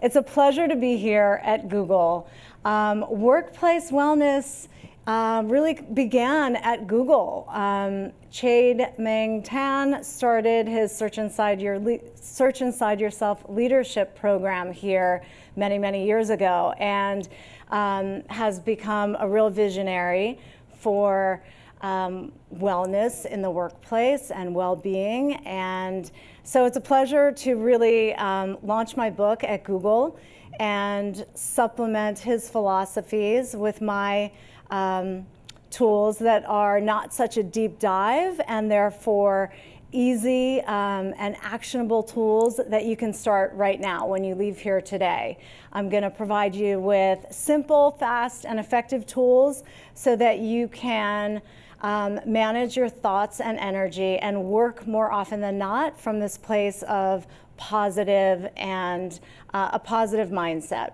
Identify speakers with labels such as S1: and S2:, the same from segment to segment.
S1: It's a pleasure to be here at Google. Workplace wellness really began at Google. Chade Meng Tan started his Search Inside Yourself leadership program here many, many years ago, and has become a real visionary for wellness in the workplace and well-being. And so it's a pleasure to really launch my book at Google and supplement his philosophies with my tools that are not such a deep dive and therefore easy and actionable tools that you can start right now when you leave here today. I'm going to provide you with simple, fast, and effective tools so that you can manage your thoughts and energy and work more often than not from this place of positive and a positive mindset,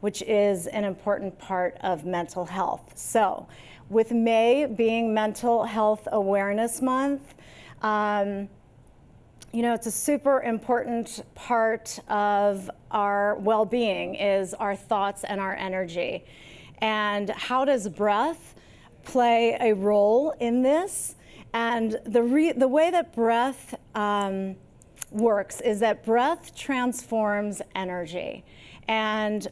S1: which is an important part of mental health. So with May being Mental Health Awareness Month, you know, it's a super important part of our well-being is our thoughts and our energy. And how does breath play a role in this? And the way that breath works is that breath transforms energy. And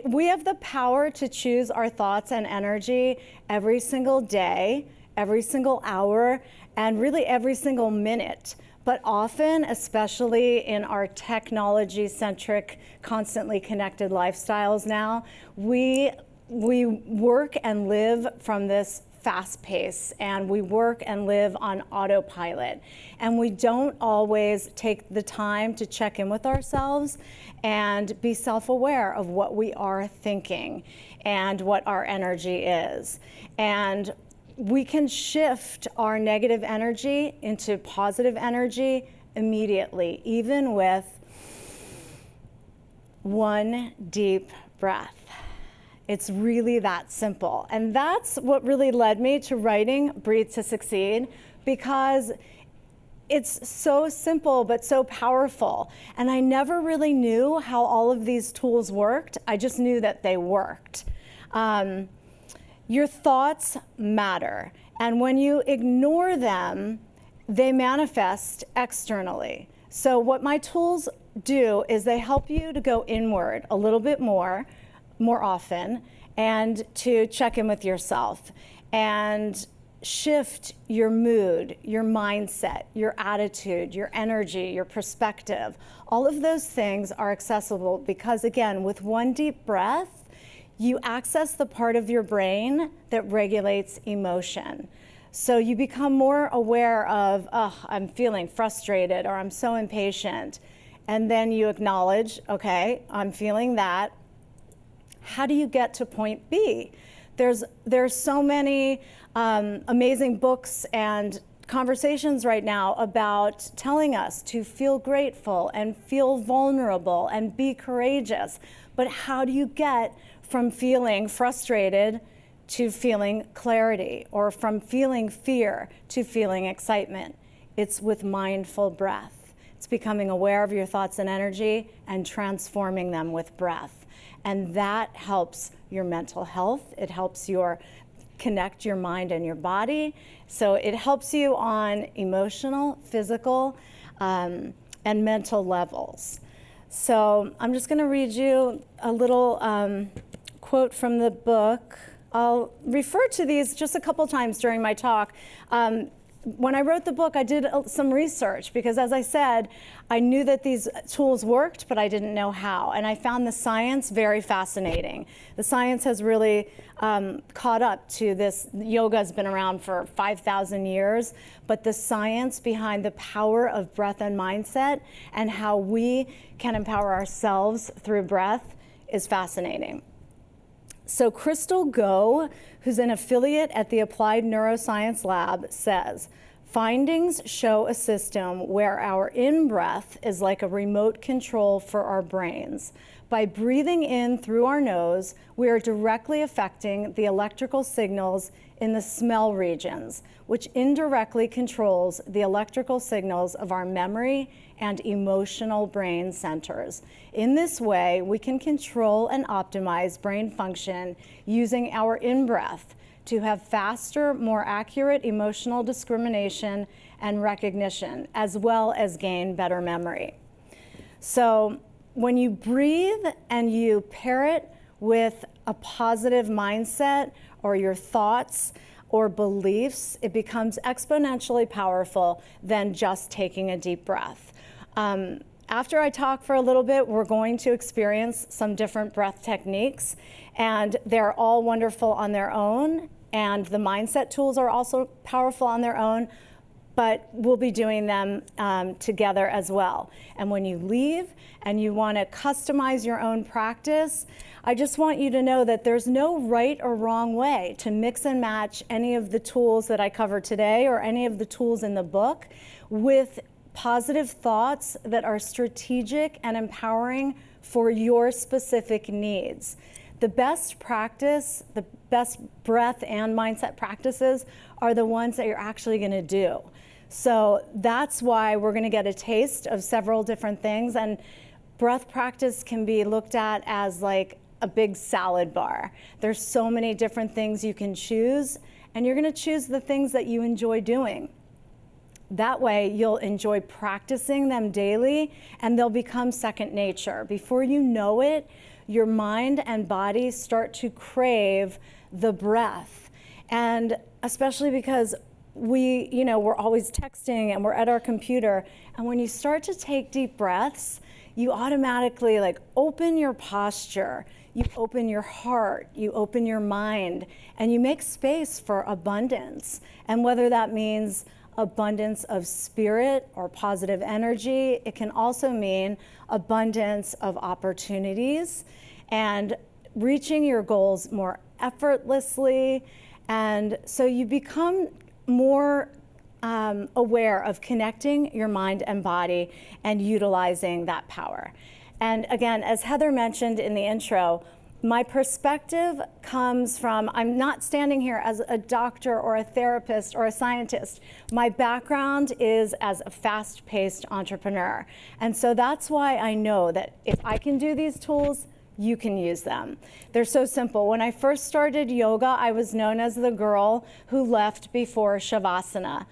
S1: we have the power to choose our thoughts and energy every single day, every single hour, and really every single minute. But often, especially in our technology-centric, constantly connected lifestyles now, we work and live from this fast pace, and we work and live on autopilot. And we don't always take the time to check in with ourselves and be self-aware of what we are thinking and what our energy is. And we can shift our negative energy into positive energy immediately, even with one deep breath. It's really that simple. And that's what really led me to writing Breathe to Succeed, because it's so simple but so powerful. And I never really knew how all of these tools worked. I just knew that they worked. Your thoughts matter. And when you ignore them, they manifest externally. So what my tools do is they help you to go inward a little bit more often, and to check in with yourself and shift your mood, your mindset, your attitude, your energy, your perspective. All of those things are accessible because, again, with one deep breath, you access the part of your brain that regulates emotion. So you become more aware of, oh, I'm feeling frustrated, or I'm so impatient. And then you acknowledge, okay, I'm feeling that. How do you get to point B? There's so many amazing books and conversations right now about telling us to feel grateful and feel vulnerable and be courageous. But how do you get from feeling frustrated to feeling clarity, or from feeling fear to feeling excitement? It's with mindful breath. It's becoming aware of your thoughts and energy and transforming them with breath. And that helps your mental health. It helps connect your mind and your body. So it helps you on emotional, physical, and mental levels. So I'm just going to read you a little quote from the book. I'll refer to these just a couple times during my talk. When I wrote the book, I did some research because, as I said, I knew that these tools worked, but I didn't know how. And I found the science very fascinating. The science has really caught up to this. Yoga has been around for 5,000 years, but the science behind the power of breath and mindset and how we can empower ourselves through breath is fascinating. So Crystal Go, who's an affiliate at the Applied Neuroscience Lab, says, findings show a system where our in-breath is like a remote control for our brains. by breathing in through our nose, we are directly affecting the electrical signals in the smell regions, which indirectly controls the electrical signals of our memory and emotional brain centers. In this way, we can control and optimize brain function using our in-breath to have faster, more accurate emotional discrimination and recognition, as well as gain better memory. So when you breathe and you pair it with a positive mindset or your thoughts or beliefs, it becomes exponentially powerful than just taking a deep breath. After I talk for a little bit, we're going to experience some different breath techniques, and they're all wonderful on their own, and the mindset tools are also powerful on their own, but we'll be doing them together as well. And when you leave and you want to customize your own practice, I just want you to know that there's no right or wrong way to mix and match any of the tools that I cover today or any of the tools in the book with positive thoughts that are strategic and empowering for your specific needs. The best practice, the best breath and mindset practices are the ones that you're actually going to do. So that's why we're going to get a taste of several different things. And breath practice can be looked at as like a big salad bar. There's so many different things you can choose, and you're going to choose the things that you enjoy doing. That way, you'll enjoy practicing them daily, and they'll become second nature. Before you know it, your mind and body start to crave the breath. And especially because we're always texting and we're at our computer. And when you start to take deep breaths, you automatically open your posture, you open your heart, you open your mind, and you make space for abundance. And whether that means abundance of spirit or positive energy, it can also mean abundance of opportunities and reaching your goals more effortlessly. And so you become more aware of connecting your mind and body and utilizing that power. And again, as Heather mentioned in the intro, my perspective comes from, I'm not standing here as a doctor or a therapist or a scientist. My background is as a fast-paced entrepreneur. And so that's why I know that if I can do these tools, you can use them. They're so simple. When I first started yoga, I was known as the girl who left before Shavasana,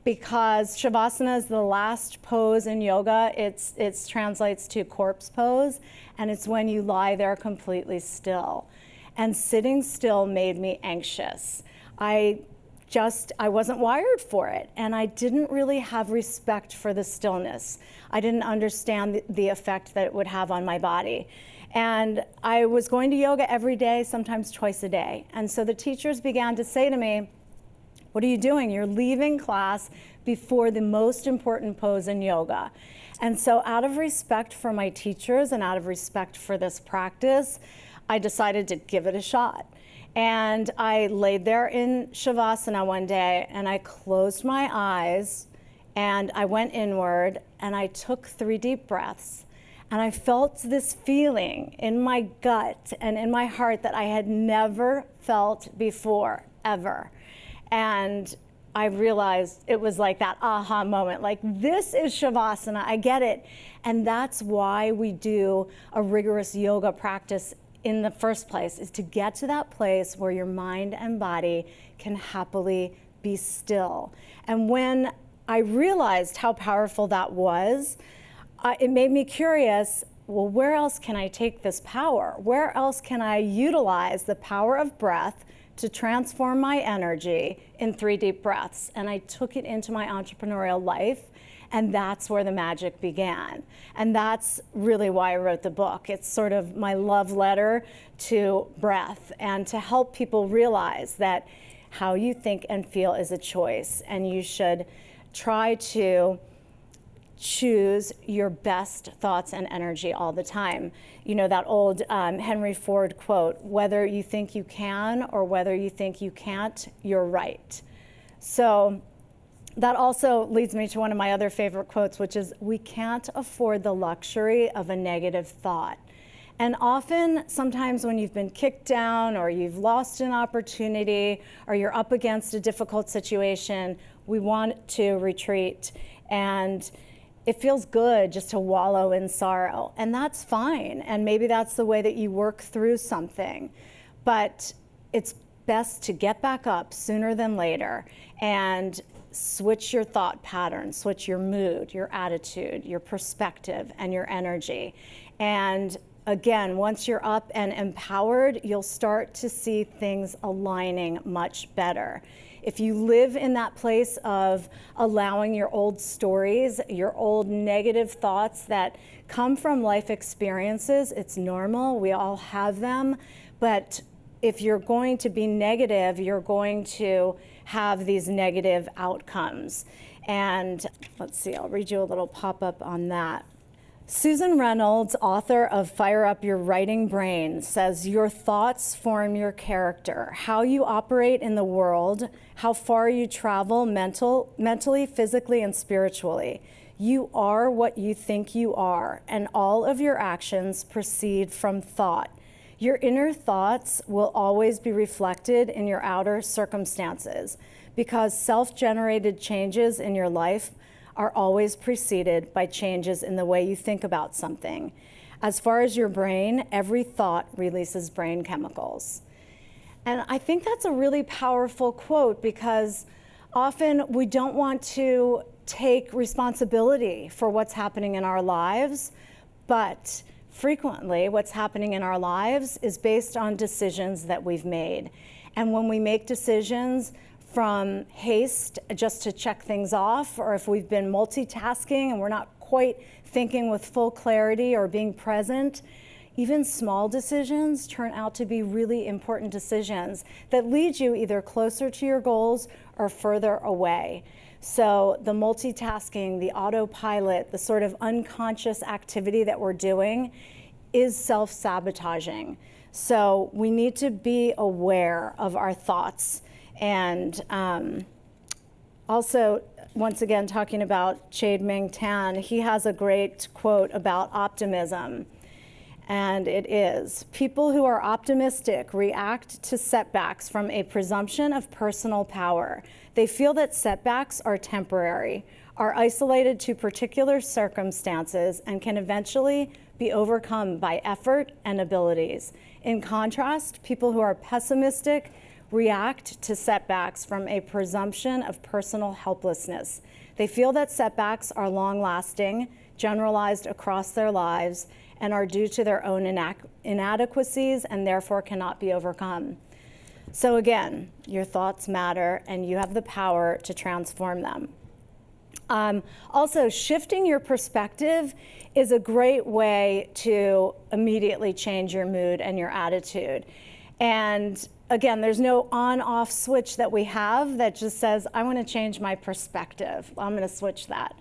S1: because Shavasana is the last pose in yoga. It translates to corpse pose, and it's when you lie there completely still. And sitting still made me anxious. I wasn't wired for it, and I didn't really have respect for the stillness. I didn't understand the effect that it would have on my body. And I was going to yoga every day, sometimes twice a day. And so the teachers began to say to me, "What are you doing? You're leaving class before the most important pose in yoga." And so out of respect for my teachers and out of respect for this practice, I decided to give it a shot. And I laid there in Shavasana one day, and I closed my eyes, and I went inward, and I took 3 deep breaths. And I felt this feeling in my gut and in my heart that I had never felt before, ever. And I realized it was like that aha moment, like, this is Shavasana, I get it. And that's why we do a rigorous yoga practice in the first place, is to get to that place where your mind and body can happily be still. And when I realized how powerful that was, it made me curious, well, where else can I take this power? Where else can I utilize the power of breath to transform my energy in 3 deep breaths? And I took it into my entrepreneurial life, and that's where the magic began. And that's really why I wrote the book. It's sort of my love letter to breath, and to help people realize that how you think and feel is a choice, and you should try to choose your best thoughts and energy all the time. You know, that old Henry Ford quote, "Whether you think you can or whether you think you can't, you're right." So that also leads me to one of my other favorite quotes, which is, "We can't afford the luxury of a negative thought." And often, sometimes when you've been kicked down or you've lost an opportunity or you're up against a difficult situation, we want to retreat. And it feels good just to wallow in sorrow. And that's fine. And maybe that's the way that you work through something. But it's best to get back up sooner than later and switch your thought pattern, switch your mood, your attitude, your perspective, and your energy. And again, once you're up and empowered, you'll start to see things aligning much better. If you live in that place of allowing your old stories, your old negative thoughts that come from life experiences, it's normal, we all have them, but if you're going to be negative, you're going to have these negative outcomes. And let's see, I'll read you a little pop-up on that. Susan Reynolds, author of Fire Up Your Writing Brain, says your thoughts form your character, how you operate in the world, how far you travel mentally, physically, and spiritually. You are what you think you are, and all of your actions proceed from thought. Your inner thoughts will always be reflected in your outer circumstances because self-generated changes in your life are always preceded by changes in the way you think about something. As far as your brain, every thought releases brain chemicals. And I think that's a really powerful quote because often we don't want to take responsibility for what's happening in our lives, but frequently what's happening in our lives is based on decisions that we've made. And when we make decisions from haste just to check things off, or if we've been multitasking and we're not quite thinking with full clarity or being present, even small decisions turn out to be really important decisions that lead you either closer to your goals or further away. So the multitasking, the autopilot, the sort of unconscious activity that we're doing is self-sabotaging. So we need to be aware of our thoughts. And also, once again, talking about Chade Ming Tan, he has a great quote about optimism. And it is, people who are optimistic react to setbacks from a presumption of personal power. They feel that setbacks are temporary, are isolated to particular circumstances, and can eventually be overcome by effort and abilities. In contrast, people who are pessimistic react to setbacks from a presumption of personal helplessness. They feel that setbacks are long-lasting, generalized across their lives, and are due to their own inadequacies and therefore cannot be overcome. So again, your thoughts matter and you have the power to transform them. Also, shifting your perspective is a great way to immediately change your mood and your attitude. And again, there's no on-off switch that we have that just says, I want to change my perspective. I'm going to switch that.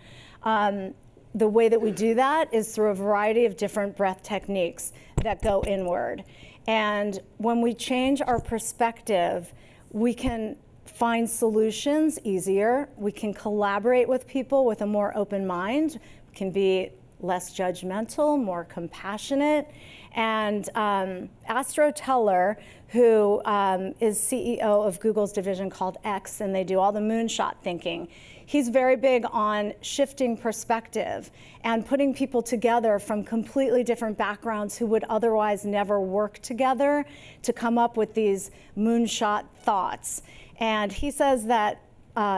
S1: The way that we do that is through a variety of different breath techniques that go inward. And when we change our perspective, we can find solutions easier. We can collaborate with people with a more open mind. We can be less judgmental, more compassionate. And Astro Teller, who is CEO of Google's division called X, and they do all the moonshot thinking, he's very big on shifting perspective and putting people together from completely different backgrounds who would otherwise never work together to come up with these moonshot thoughts. And he says that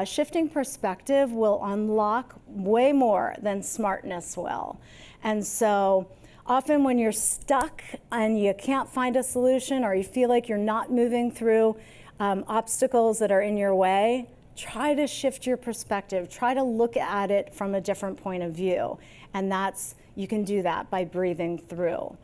S1: shifting perspective will unlock way more than smartness will. And so often when you're stuck and you can't find a solution or you feel like you're not moving through obstacles that are in your way, try to shift your perspective. Try to look at it from a different point of view. And you can do that by breathing through.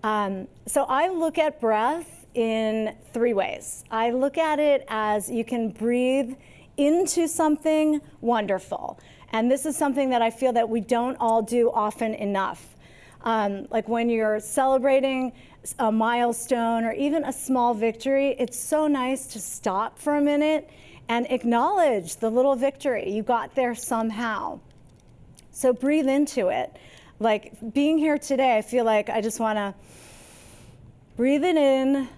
S1: So I look at breath in 3 ways. I look at it as you can breathe into something wonderful. And this is something that I feel that we don't all do often enough. Like when you're celebrating a milestone or even a small victory, it's so nice to stop for a minute and acknowledge the little victory. You got there somehow. So breathe into it. Like being here today, I feel like I just want to Breathe it in,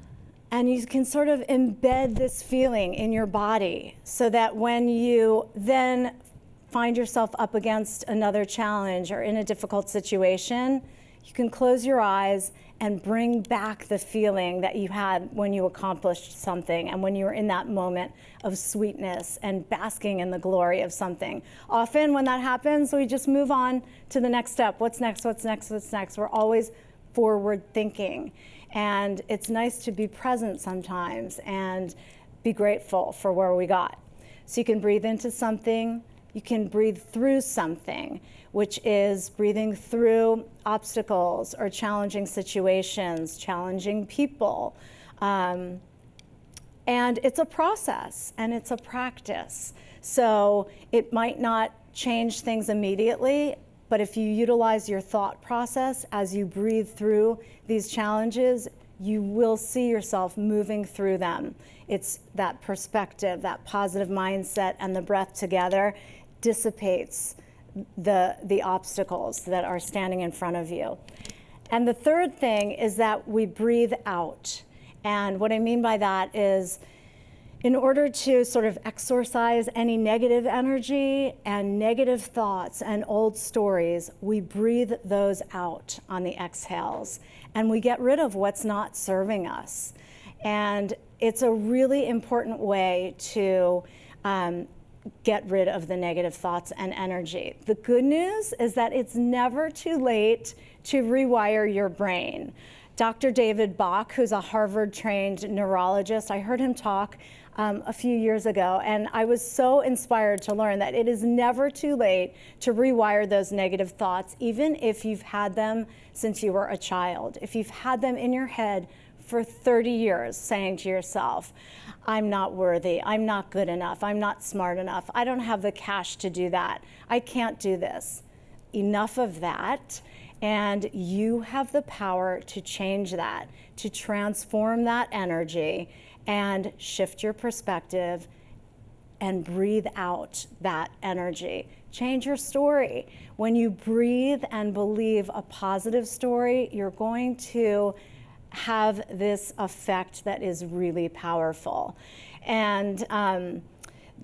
S1: and you can sort of embed this feeling in your body so that when you then find yourself up against another challenge or in a difficult situation, you can close your eyes and bring back the feeling that you had when you accomplished something and when you were in that moment of sweetness and basking in the glory of something. Often when that happens, we just move on to the next step. What's next, what's next, what's next? We're always forward thinking. And it's nice to be present sometimes and be grateful for where we got. So you can breathe into something, you can breathe through something, which is breathing through obstacles or challenging situations, challenging people. And it's a process and it's a practice. So it might not change things immediately, but if you utilize your thought process as you breathe through these challenges, you will see yourself moving through them. It's that perspective, that positive mindset, and the breath together dissipates the obstacles that are standing in front of you. And the third thing is that we breathe out. And what I mean by that is, in order to sort of exorcise any negative energy and negative thoughts and old stories, we breathe those out on the exhales, and we get rid of what's not serving us. And it's a really important way to get rid of the negative thoughts and energy. The good news is that it's never too late to rewire your brain. Dr. David Bach, who's a Harvard-trained neurologist, I heard him talk a few years ago, and I was so inspired to learn that it is never too late to rewire those negative thoughts, even if you've had them since you were a child. If you've had them in your head for 30 years, saying to yourself, I'm not worthy, I'm not good enough, I'm not smart enough, I don't have the cash to do that, I can't do this. Enough of that, and you have the power to change that, to transform that energy and shift your perspective and breathe out that energy. Change your story. When you breathe and believe a positive story, you're going to have this effect that is really powerful. And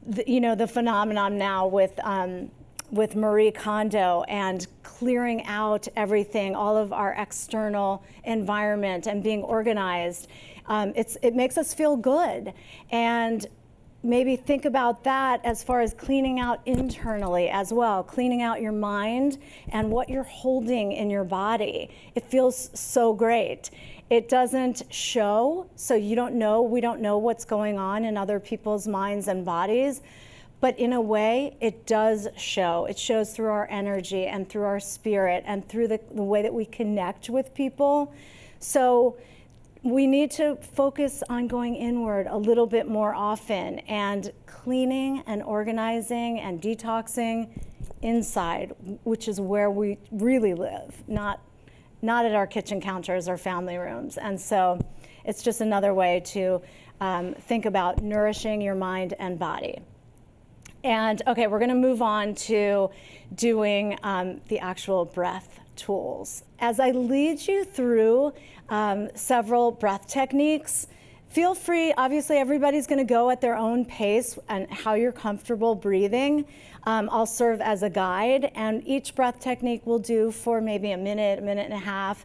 S1: the phenomenon now with Marie Kondo and clearing out everything, all of our external environment and being organized, it makes us feel good. And maybe think about that as far as cleaning out internally as well, cleaning out your mind and what you're holding in your body. It feels so great. It doesn't show, so we don't know what's going on in other people's minds and bodies, but in a way, it does show. It shows through our energy and through our spirit and through the way that we connect with people. So we need to focus on going inward a little bit more often and cleaning and organizing and detoxing inside, which is where we really live, not at our kitchen counters or family rooms. And so it's just another way to think about nourishing your mind and body. And okay, we're gonna move on to doing the actual breath tools. As I lead you through several breath techniques, feel free, obviously everybody's gonna go at their own pace and how you're comfortable breathing. I'll serve as a guide, and each breath technique will do for maybe a minute and a half,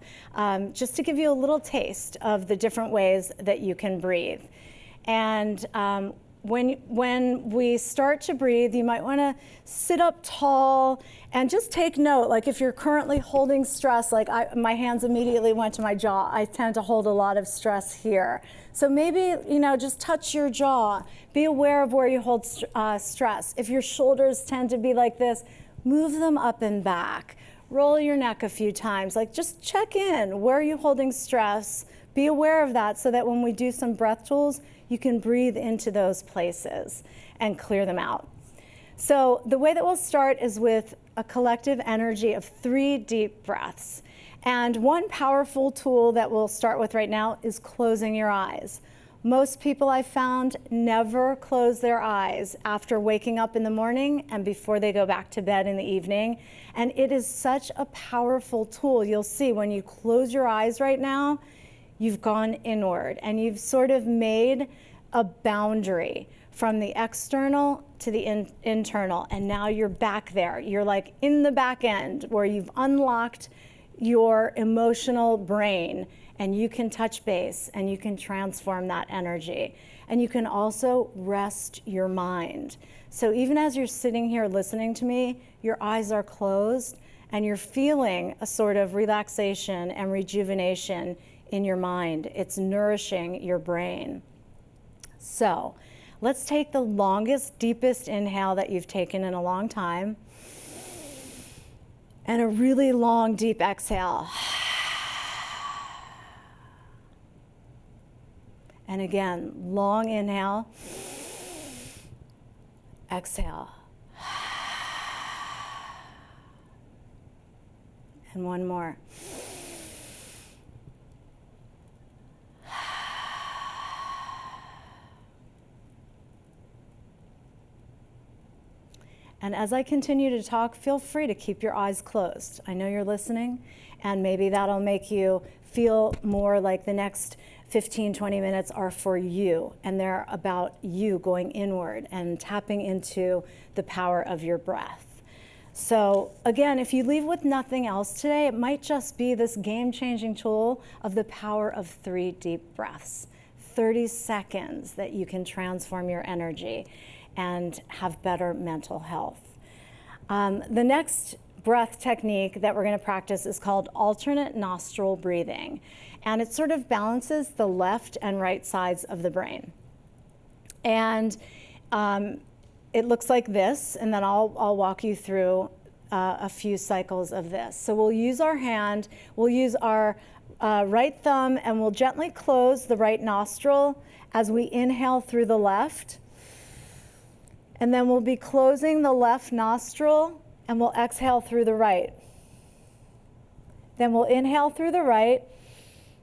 S1: just to give you a little taste of the different ways that you can breathe. And when we start to breathe, you might want to sit up tall and just take note, like if you're currently holding stress, like my hands immediately went to my jaw. I tend to hold a lot of stress here. So maybe, just touch your jaw. Be aware of where you hold stress. If your shoulders tend to be like this, move them up and back. Roll your neck a few times. Like just check in. Where are you holding stress? Be aware of that so that when we do some breath tools, you can breathe into those places and clear them out. So the way that we'll start is with a collective energy of 3 deep breaths. And one powerful tool that we'll start with right now is closing your eyes. Most people I've found never close their eyes after waking up in the morning and before they go back to bed in the evening. And it is such a powerful tool. You'll see when you close your eyes right now, you've gone inward and you've sort of made a boundary from the external to the internal, and now you're back there. You're like in the back end where you've unlocked your emotional brain, and you can touch base and you can transform that energy. And you can also rest your mind. So even as you're sitting here listening to me, your eyes are closed and you're feeling a sort of relaxation and rejuvenation in your mind. It's nourishing your brain. So let's take the longest, deepest inhale that you've taken in a long time, and a really long, deep exhale. And again, long inhale, exhale. And one more. And as I continue to talk, feel free to keep your eyes closed. I know you're listening, and maybe that'll make you feel more like the next 15, 20 minutes are for you, and they're about you going inward and tapping into the power of your breath. So again, if you leave with nothing else today, it might just be this game-changing tool of the power of 3 deep breaths. 30 seconds that you can transform your energy and have better mental health. The next breath technique that we're going to practice is called alternate nostril breathing. And it sort of balances the left and right sides of the brain. And it looks like this, and then I'll walk you through a few cycles of this. So we'll use our hand, we'll use our right thumb, and we'll gently close the right nostril as we inhale through the left. And then we'll be closing the left nostril and we'll exhale through the right. Then we'll inhale through the right,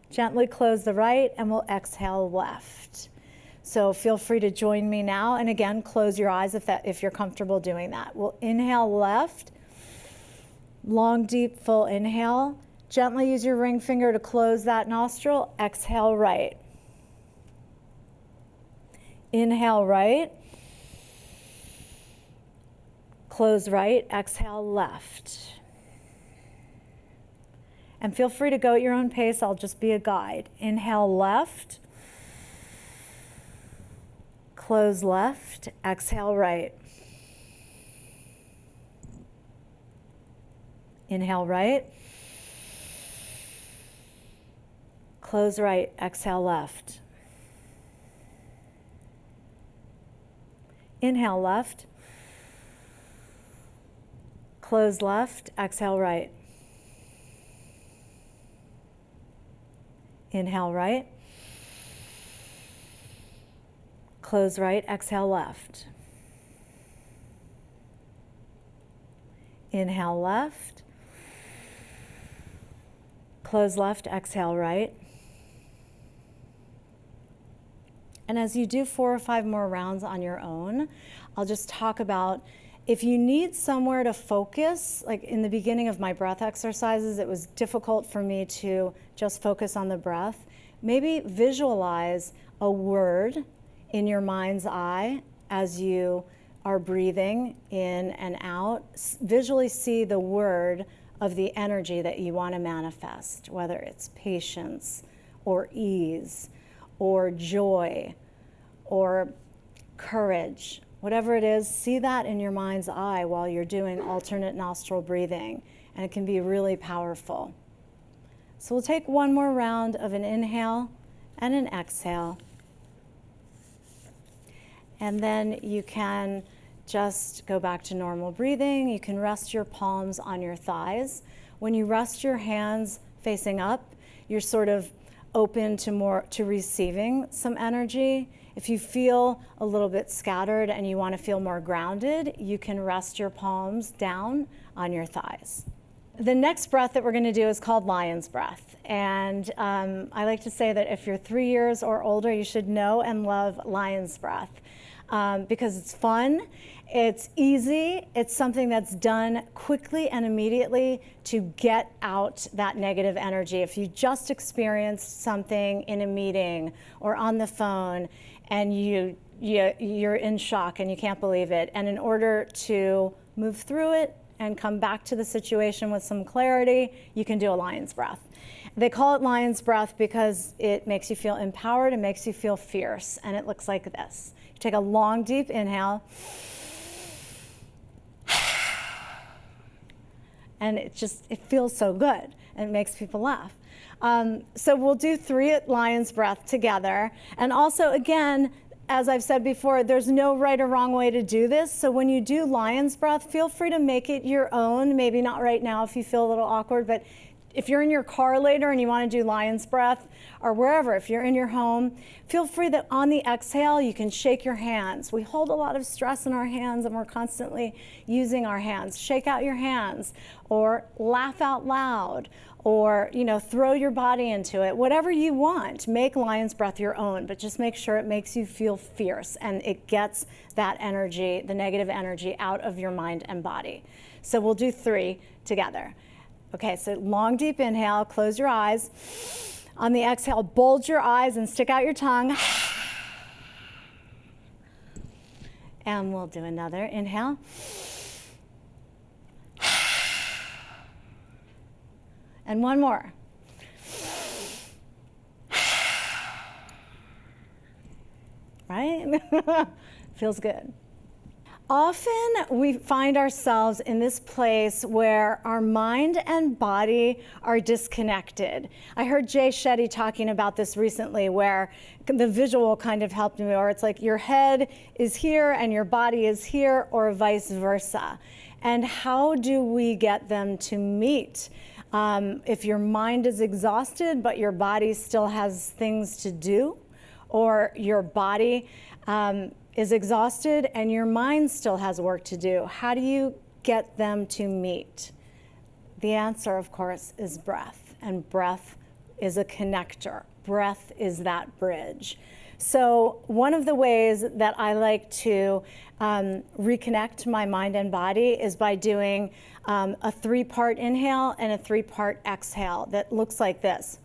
S1: gently close the right, and we'll exhale left. So feel free to join me now. And again, close your eyes if you're comfortable doing that. We'll inhale left, long, deep, full inhale. Gently use your ring finger to close that nostril. Exhale right. Inhale right. Close right, exhale left. And feel free to go at your own pace, I'll just be a guide. Inhale left, close left, exhale right. Inhale right, close right, exhale left. Inhale left, close left, exhale right. Inhale right. Close right, exhale left. Inhale left. Close left, exhale right. And as you do 4 or 5 more rounds on your own, I'll just talk about if you need somewhere to focus. Like in the beginning of my breath exercises, it was difficult for me to just focus on the breath. Maybe visualize a word in your mind's eye as you are breathing in and out. Visually see the word of the energy that you want to manifest, whether it's patience or ease or joy or courage. Whatever it is, see that in your mind's eye while you're doing alternate nostril breathing, and it can be really powerful. So we'll take one more round of an inhale and an exhale. And then you can just go back to normal breathing. You can rest your palms on your thighs. When you rest your hands facing up, you're sort of open to receiving some energy. If you feel a little bit scattered and you want to feel more grounded, you can rest your palms down on your thighs. The next breath that we're going to do is called lion's breath. And I like to say that if you're 3 years or older, you should know and love lion's breath. because it's fun, it's easy, it's something that's done quickly and immediately to get out that negative energy. If you just experienced something in a meeting or on the phone and you're in shock and you can't believe it, and in order to move through it and come back to the situation with some clarity, you can do a lion's breath. They call it lion's breath because it makes you feel empowered, it makes you feel fierce, and it looks like this. You take a long, deep inhale, and it feels so good, and it makes people laugh. So we'll do 3 lion's breath together. And also, again, as I've said before, there's no right or wrong way to do this. So when you do lion's breath, feel free to make it your own. Maybe not right now if you feel a little awkward, but if you're in your car later and you want to do lion's breath, or wherever, if you're in your home, feel free that on the exhale, you can shake your hands. We hold a lot of stress in our hands and we're constantly using our hands. Shake out your hands, or laugh out loud, or throw your body into it. Whatever you want, make lion's breath your own, but just make sure it makes you feel fierce and it gets that energy, the negative energy, out of your mind and body. So we'll do 3 together. Okay, so long, deep inhale, close your eyes. On the exhale, bulge your eyes and stick out your tongue. And we'll do another inhale. And one more. Right? Feels good. Often we find ourselves in this place where our mind and body are disconnected. I heard Jay Shetty talking about this recently, where the visual kind of helped me, or it's like your head is here and your body is here, or vice versa. And how do we get them to meet? If your mind is exhausted, but your body still has things to do, or your body is exhausted and your mind still has work to do, how do you get them to meet? The answer, of course, is breath, and breath is a connector. Breath is that bridge. So one of the ways that I like to reconnect my mind and body is by doing a 3-part inhale and a 3-part exhale that looks like this.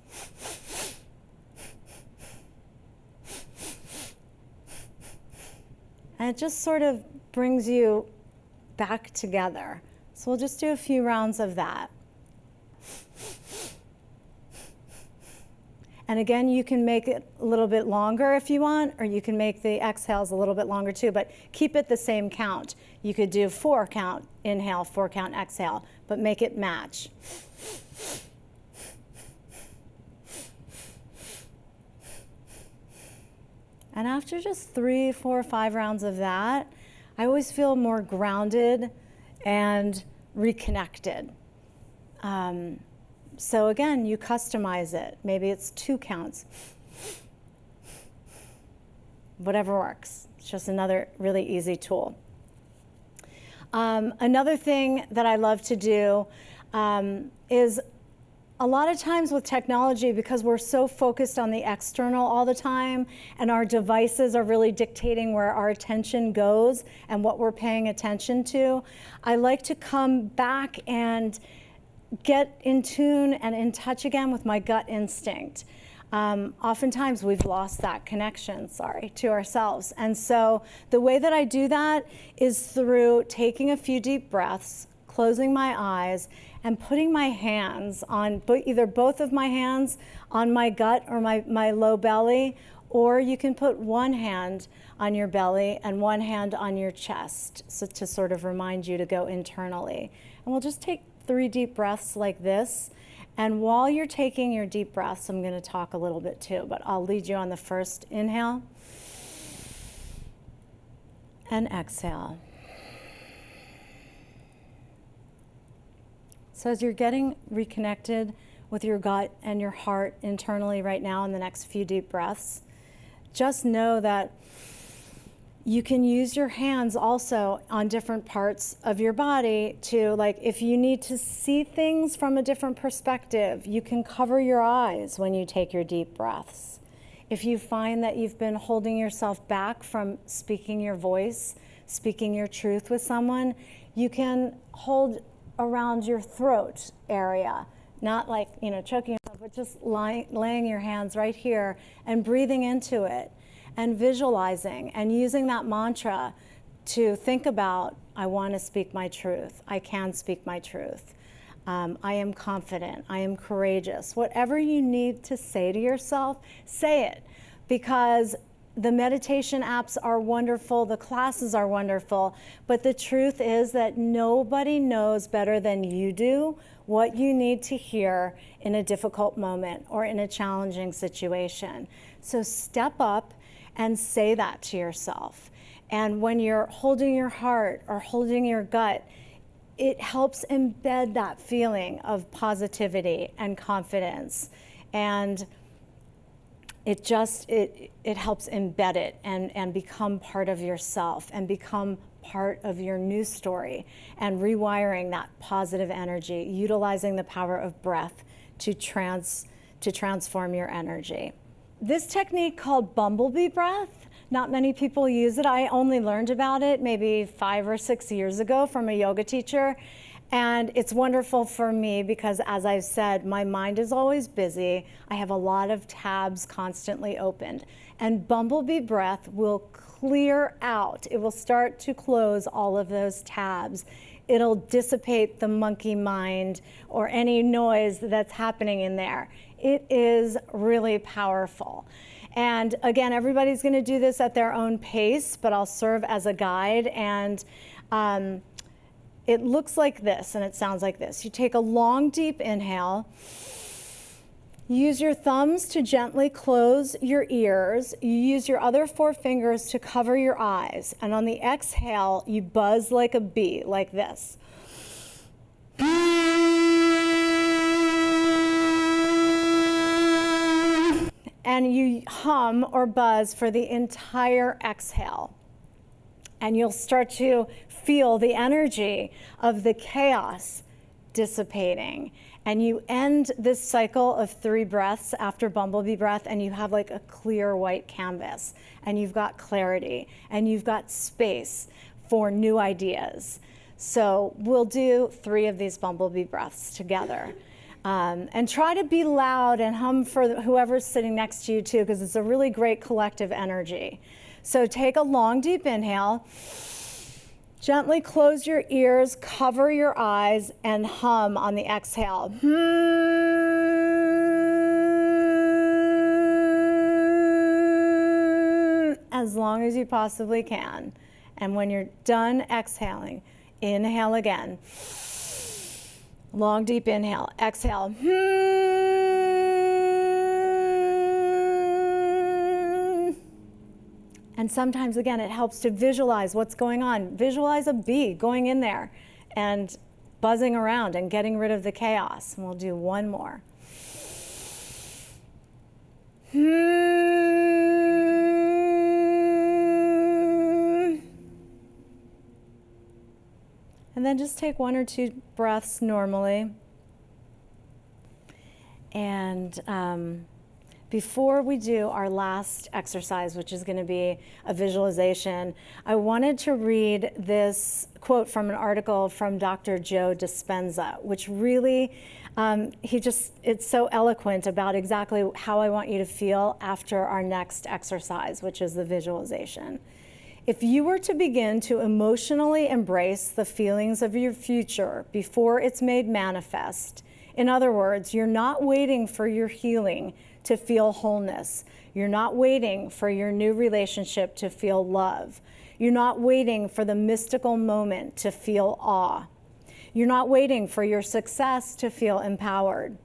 S1: And it just sort of brings you back together. So we'll just do a few rounds of that. And again, you can make it a little bit longer if you want, or you can make the exhales a little bit longer too, but keep it the same count. You could do 4 count inhale, 4 count exhale, but make it match. And after just 3, 4, 5 rounds of that, I always feel more grounded and reconnected. So again, you customize it. Maybe it's 2 counts. Whatever works. It's just another really easy tool. Another thing that I love to do is a lot of times with technology, because we're so focused on the external all the time, and our devices are really dictating where our attention goes and what we're paying attention to, I like to come back and get in tune and in touch again with my gut instinct. Oftentimes we've lost that connection, to ourselves. And so the way that I do that is through taking a few deep breaths, closing my eyes, and putting my hands on, either both of my hands on my gut or my low belly, or you can put one hand on your belly and one hand on your chest, so to sort of remind you to go internally. And we'll just take 3 deep breaths like this. And while you're taking your deep breaths, I'm going to talk a little bit too, but I'll lead you on the first inhale and exhale. So as you're getting reconnected with your gut and your heart internally right now in the next few deep breaths, just know that you can use your hands also on different parts of your body to, like, if you need to see things from a different perspective, you can cover your eyes when you take your deep breaths. If you find that you've been holding yourself back from speaking your voice, speaking your truth with someone, you can hold around your throat area, not like, choking yourself, but just laying your hands right here and breathing into it and visualizing and using that mantra to think about, I want to speak my truth. I can speak my truth. I am confident. I am courageous. Whatever you need to say to yourself, say it, because the meditation apps are wonderful, the classes are wonderful, but the truth is that nobody knows better than you do what you need to hear in a difficult moment or in a challenging situation. So step up and say that to yourself. And when you're holding your heart or holding your gut, it helps embed that feeling of positivity and confidence. And it helps embed it and become part of yourself and become part of your new story, and rewiring that positive energy, utilizing the power of breath to transform your energy. This technique called Bumblebee breath, not many people use it. I only learned about it maybe 5 or 6 years ago from a yoga teacher. And it's wonderful for me because, as I've said, my mind is always busy. I have a lot of tabs constantly opened. And Bumblebee breath will clear out. It will start to close all of those tabs. It'll dissipate the monkey mind or any noise that's happening in there. It is really powerful. And again, everybody's going to do this at their own pace, but I'll serve as a guide. And it looks like this, and it sounds like this. You take a long, deep inhale. Use your thumbs to gently close your ears. You use your other 4 fingers to cover your eyes. And on the exhale, you buzz like a bee, like this. And you hum or buzz for the entire exhale. And you'll start to feel the energy of the chaos dissipating. And you end this cycle of 3 breaths after Bumblebee breath, and you have like a clear white canvas, and you've got clarity, and you've got space for new ideas. So we'll do 3 of these Bumblebee breaths together. And try to be loud and hum for whoever's sitting next to you too, because it's a really great collective energy. So take a long, deep inhale. Gently close your ears, cover your eyes, and hum on the exhale. As long as you possibly can. And when you're done exhaling, inhale again. Long, deep inhale. Exhale. And sometimes, again, it helps to visualize what's going on. Visualize a bee going in there and buzzing around and getting rid of the chaos. And we'll do one more. And then just take 1 or 2 breaths normally. And before we do our last exercise, which is going to be a visualization, I wanted to read this quote from an article from Dr. Joe Dispenza, which really, it's so eloquent about exactly how I want you to feel after our next exercise, which is the visualization. If you were to begin to emotionally embrace the feelings of your future before it's made manifest, in other words, you're not waiting for your healing to feel wholeness. You're not waiting for your new relationship to feel love. You're not waiting for the mystical moment to feel awe. You're not waiting for your success to feel empowered.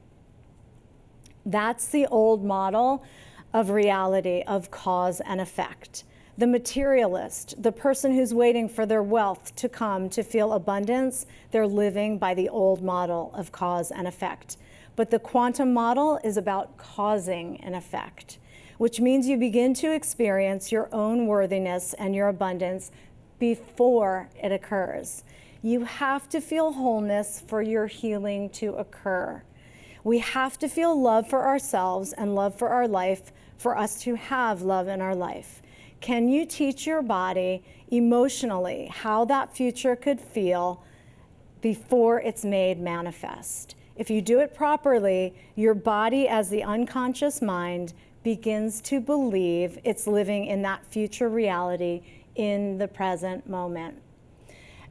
S1: That's the old model of reality, of cause and effect. The materialist, the person who's waiting for their wealth to come to feel abundance, they're living by the old model of cause and effect. But the quantum model is about causing an effect, which means you begin to experience your own worthiness and your abundance before it occurs. You have to feel wholeness for your healing to occur. We have to feel love for ourselves and love for our life for us to have love in our life? Can you teach your body emotionally how that future could feel before it's made manifest? If you do it properly, your body as the unconscious mind begins to believe it's living in that future reality in the present moment.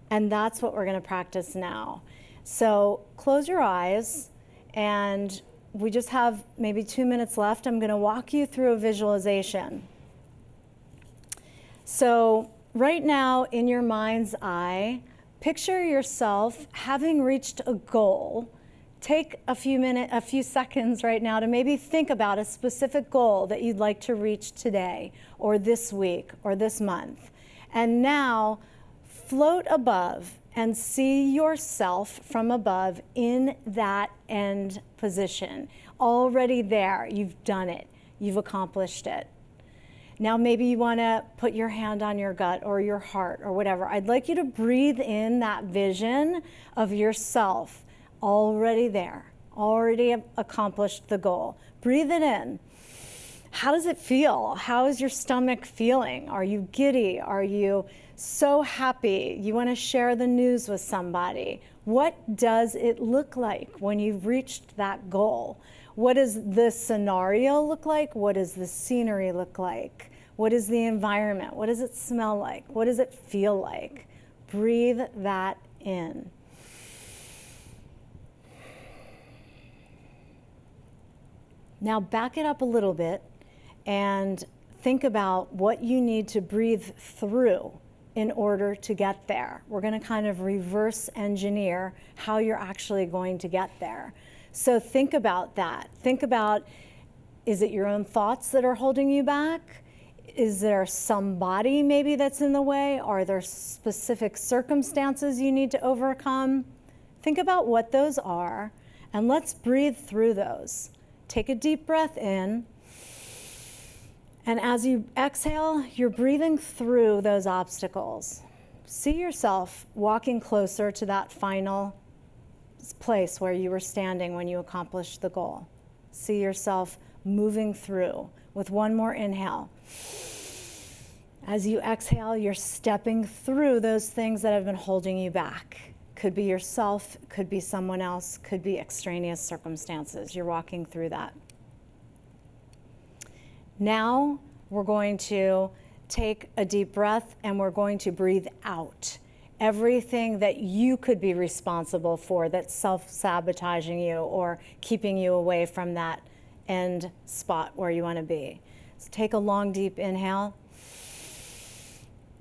S1: And that's what we're going to practice now. So close your eyes, and we just have maybe 2 minutes left. I'm going to walk you through a visualization. So right now in your mind's eye, picture yourself having reached a goal. Take a few seconds right now to maybe think about a specific goal that you'd like to reach today or this week or this month. And now float above and see yourself from above in that end position. Already there, you've done it, you've accomplished it. Now maybe you want to put your hand on your gut or your heart or whatever. I'd like you to breathe in that vision of yourself already there, already accomplished the goal. Breathe it in. How does it feel? How is your stomach feeling? Are you giddy? Are you so happy? You want to share the news with somebody? What does it look like when you've reached that goal? What does the scenario look like? What does the scenery look like? What is the environment? What does it smell like? What does it feel like? Breathe that in. Now back it up a little bit and think about what you need to breathe through in order to get there. We're going to kind of reverse engineer how you're actually going to get there. So think about that. Think about, is it your own thoughts that are holding you back? Is there somebody maybe that's in the way? Are there specific circumstances you need to overcome? Think about what those are, and let's breathe through those. Take a deep breath in, and as you exhale, you're breathing through those obstacles. See yourself walking closer to that final place where you were standing when you accomplished the goal. See yourself moving through with one more inhale. As you exhale, you're stepping through those things that have been holding you back. Could be yourself, could be someone else, could be extraneous circumstances. You're walking through that. Now we're going to take a deep breath and we're going to breathe out everything that you could be responsible for that's self-sabotaging you or keeping you away from that end spot where you want to be. So take a long, deep inhale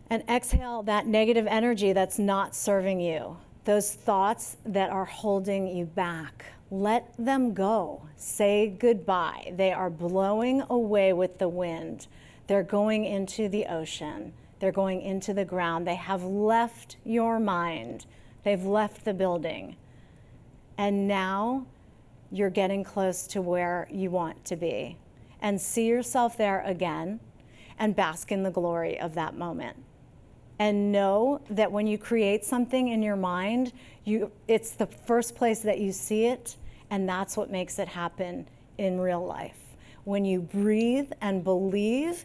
S1: and exhale that negative energy that's not serving you. Those thoughts that are holding you back, let them go. Say goodbye. They are blowing away with the wind. They're going into the ocean. They're going into the ground. They have left your mind. They've left the building. And now you're getting close to where you want to be. And see yourself there again and bask in the glory of that moment. And know that when you create something in your mind, it's the first place that you see it, and that's what makes it happen in real life. When you breathe and believe,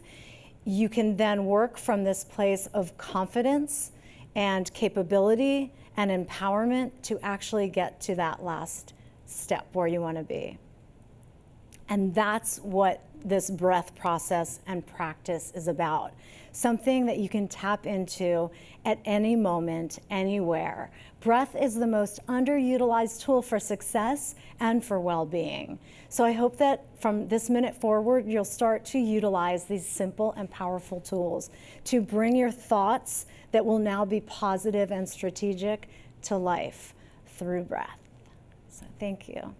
S1: you can then work from this place of confidence and capability and empowerment to actually get to that last step where you want to be. And that's what this breath process and practice is about. Something that you can tap into at any moment, anywhere. Breath is the most underutilized tool for success and for well-being. So I hope that from this minute forward, you'll start to utilize these simple and powerful tools to bring your thoughts that will now be positive and strategic to life through breath. So thank you.